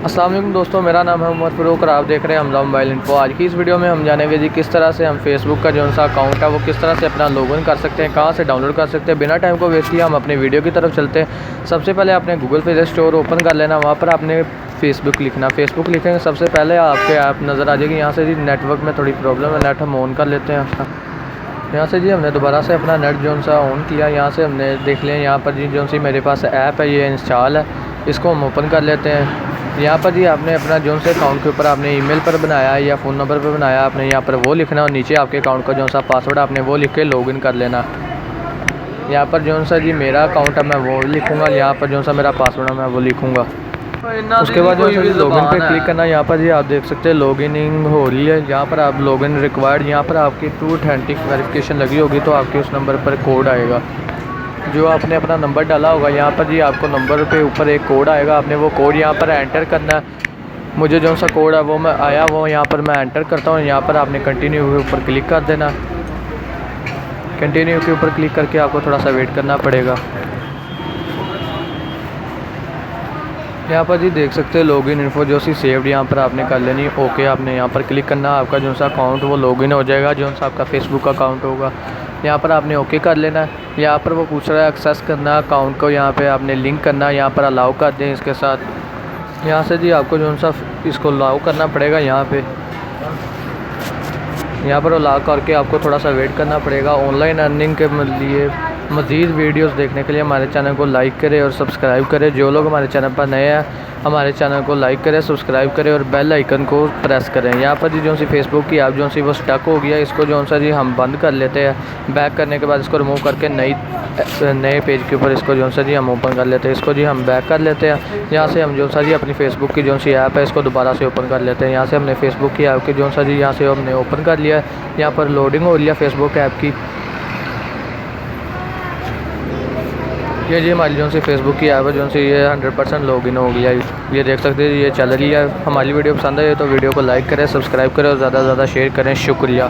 अस्सलाम वालेकुम दोस्तों, मेरा नाम है उमर फ़ारूक और आप देख रहे हैं हमला मोबाइल इन्फो। आज की इस वीडियो में हम जानेंगे जी किस तरह से हम फेसबुक का जो सा अकाउंट है वो किस तरह से अपना लॉगिन कर सकते हैं, कहाँ से डाउनलोड कर सकते हैं। बिना टाइम को वेस्ट किए हम अपनी वीडियो की तरफ चलते हैं। सबसे पहले आपने गूगल प्ले स्टोर ओपन कर लेना, वहाँ पर आपने फेसबुक लिखना। फेसबुक लिखेंगे सबसे पहले आपके ऐप नज़र आ जाएगी। यहाँ से जी नेटवर्क में थोड़ी प्रॉब्लम है, नेट हम ऑन कर लेते हैं अपना। यहाँ से जी हमने दोबारा से अपना नेट जो सा ऑन किया, यहाँ से हमने देख लिया यहाँ पर जी जो सी मेरे पास ऐप है ये इंस्टॉल है, इसको हम ओपन कर लेते हैं। यहाँ पर जी आपने अपना जो से अकाउंट के ऊपर आपने ईमेल पर बनाया है या फ़ोन नंबर पर बनाया, आपने यहाँ पर वो लिखना और नीचे आपके अकाउंट का जो सा पासवर्ड आपने वो लिख के लॉगिन कर लेना। यहाँ पर जो सा जी मेरा अकाउंट है मैं वो लिखूँगा, यहाँ पर जो सा मेरा पासवर्ड है मैं वो लिखूँगा। उसके बाद जो है लॉगिन पे क्लिक करना। यहाँ पर जी आप देख सकते हैं लॉगिनिंग हो रही है। यहाँ पर आप लॉगिन रिक्वायर्ड, यहाँ पर आपकी टू ऑथेंटिक वेरिफिकेशन लगी होगी तो आपके उस नंबर पर कोड आएगा जो आपने अपना नंबर डाला होगा। यहाँ पर जी आपको नंबर पे ऊपर एक कोड आएगा, आपने वो कोड यहाँ पर एंटर करना है। मुझे जो सा कोड है वो मैं आया वो यहाँ पर मैं एंटर करता हूँ। यहाँ पर आपने कंटिन्यू के ऊपर क्लिक कर देना। कंटिन्यू के ऊपर क्लिक करके आपको थोड़ा सा वेट करना पड़ेगा। यहाँ पर जी देख सकते हैं लॉगिन इन्फो जो सी सेव्ड यहाँ पर आपने कर लेनी। ओके आपने यहाँ पर क्लिक करना, आपका जो सा अकाउंट वो लॉगिन हो जाएगा, जो सा आपका फेसबुक का अकाउंट होगा। यहाँ पर आपने ओके कर लेना है। यहाँ पर वो पूछ रहा है एक्सेस करना अकाउंट को, यहाँ पे आपने लिंक करना, यहाँ पर अलाउ कर दें इसके साथ। यहाँ से जी आपको जो सा इसको अलाउ करना पड़ेगा। यहाँ पर अलाउ करके आपको थोड़ा सा वेट करना पड़ेगा। ऑनलाइन अर्निंग के लिए मज़ीद वीडियोस देखने के लिए हमारे चैनल को लाइक करें और सब्सक्राइब करें। जो लोग हमारे चैनल पर नए हैं हमारे चैनल को लाइक करें, सब्सक्राइब करें और बेल आइकन को प्रेस करें। यहाँ पर जी जो सी फेसबुक की ऐप जो सी वो स्टक हो गया, इसको जो सा जी हम बंद कर लेते हैं। बैक करने के बाद इसको रिमूव करके नए पेज के ऊपर इसको जो सा जी हम ओपन कर लेते हैं। इसको जी हम बैक कर लेते हैं। यहाँ से हम जो सा जी अपनी फेसबुक की जो सी ऐप है इसको दोबारा से ओपन कर लेते हैं। यहाँ से हमने फेसबुक की ऐप की जो सा जी यहाँ से हमने ओपन कर लिया है। यहाँ पर लोडिंग हो रही है फेसबुक ऐप की। ये जी हमारी जो सी फेसबुक की ऐप है जो सी ये 100% लॉगिन हो गया। ये देख सकते हैं ये चल रही है। हमारी वीडियो पसंद है तो वीडियो को लाइक करें, सब्सक्राइब करें और ज़्यादा से ज़्यादा शेयर करें। शुक्रिया।